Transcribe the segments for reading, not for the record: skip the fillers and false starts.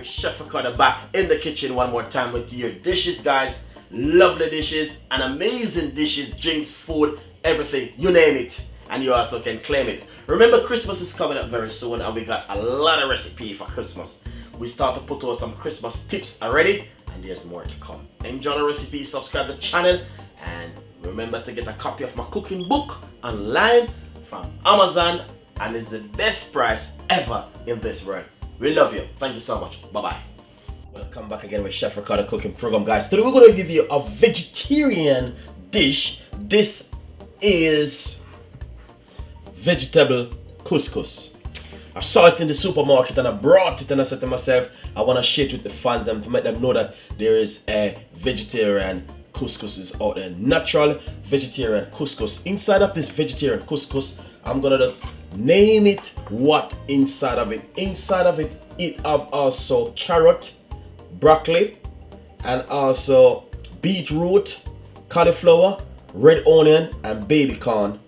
Chef Ricardo back in the kitchen one more time with your dishes, guys. Lovely dishes and amazing dishes, drinks, food, everything, you name it, and you also can claim it. Remember, Christmas is coming up very soon and we got a lot of recipe for Christmas. We start to put out some Christmas tips already and there's more to come. Enjoy the recipe, subscribe to the channel, and remember to get a copy of my cooking book online from Amazon, and it's the best price ever in this world. We love you. Thank you so much. Bye-bye. Welcome back again with Chef Ricardo cooking program, guys. Today we're going to give you a vegetarian dish. This is vegetable couscous. I saw it in the supermarket and I brought it and I said to myself, I want to share it with the fans and to make them know that there is a vegetarian couscous is out there. Natural vegetarian couscous. Inside of this vegetarian couscous, I'm gonna just name it what inside of it. Inside of it, it have also carrot, broccoli, and also beetroot, cauliflower, red onion, and baby corn.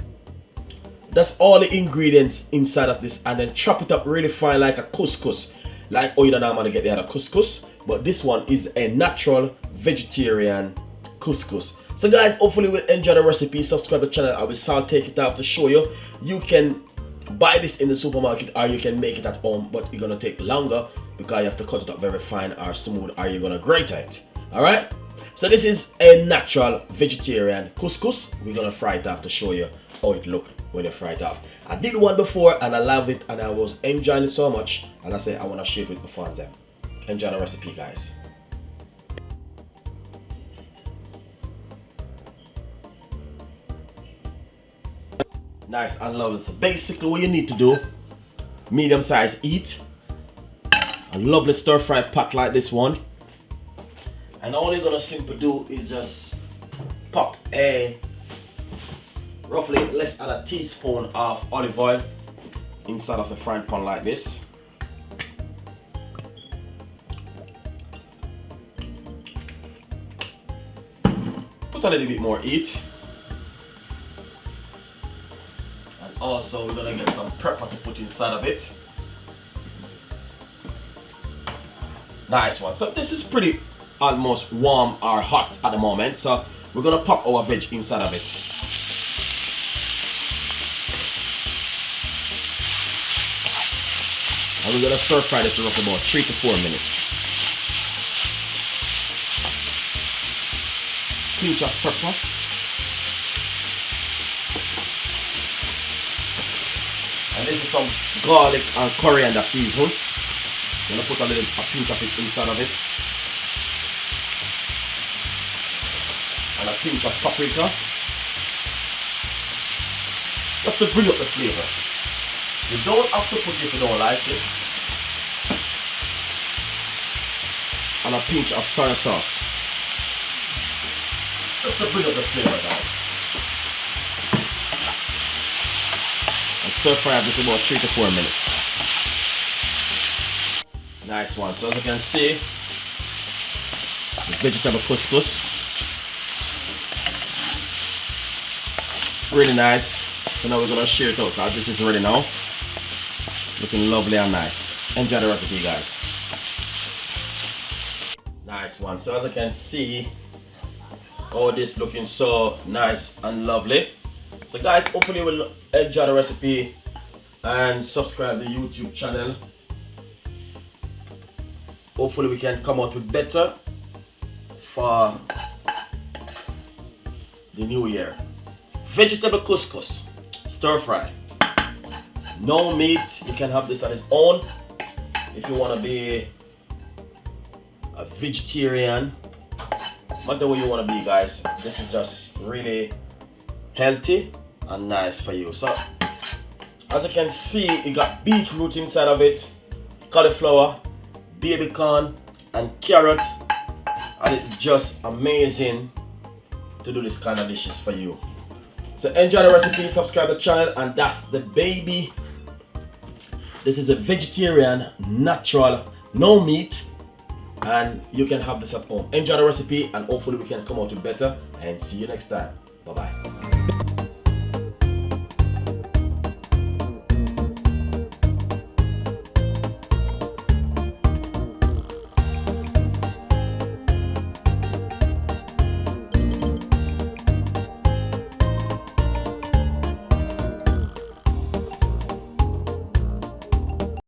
That's all the ingredients inside of this, and then chop it up really fine like a couscous, like you don't normally get the other couscous, but this one is a natural vegetarian couscous. So guys, hopefully you will enjoy the recipe. Subscribe to the channel. I will take it out to show you. You can buy this in the supermarket or you can make it at home, but it's gonna take longer because you have to cut it up very fine or smooth, or you're gonna grate it. Alright, so this is a natural vegetarian couscous. We're gonna fry it up to show you how it look when you fry it off. I did one before and I love it and I was enjoying it so much, and I said I want to share it with the fans. Enjoy the recipe, guys. Nice and lovely. So basically what you need to do, medium size eat, a lovely stir fry pot like this one, and all you're gonna simply do is just pop a roughly less than a teaspoon of olive oil inside of the frying pan like this. Put a little bit more heat. And also we're gonna get some pepper to put inside of it. Nice one. So this is pretty almost warm or hot at the moment. So we're gonna pop our veg inside of it. And we're gonna stir fry this for roughly about 3 to 4 minutes. Pinch of pepper. And this is some garlic and coriander season. I'm gonna put a pinch of it inside of it. And a pinch of paprika. Just to bring up the flavor. You don't have to put it if you don't like it. And a pinch of soy sauce. Just to bring up the flavor, guys. And stir fry this about 3 to 4 minutes. Nice one. So as you can see, the vegetable couscous. Really nice. So now we're gonna share it out. Now this is ready now. Looking lovely and nice. Enjoy the recipe, guys. Nice one. So as you can see, all this looking so nice and lovely. So guys, hopefully you will enjoy the recipe and subscribe to the YouTube channel. Hopefully we can come out with better for the new year. Vegetable couscous, stir fry. No meat. You can have this on its own if you want to be a vegetarian. Matter what you want to be, guys. This is just really healthy and nice for you. So as you can see, it got beetroot inside of it, cauliflower, baby corn, and carrot, and it's just amazing to do this kind of dishes for you. So enjoy the recipe, subscribe to the channel, and that's the baby. This is a vegetarian, natural, no meat, and you can have this at home. Enjoy the recipe and hopefully we can come out with better, and see you next time. Bye bye.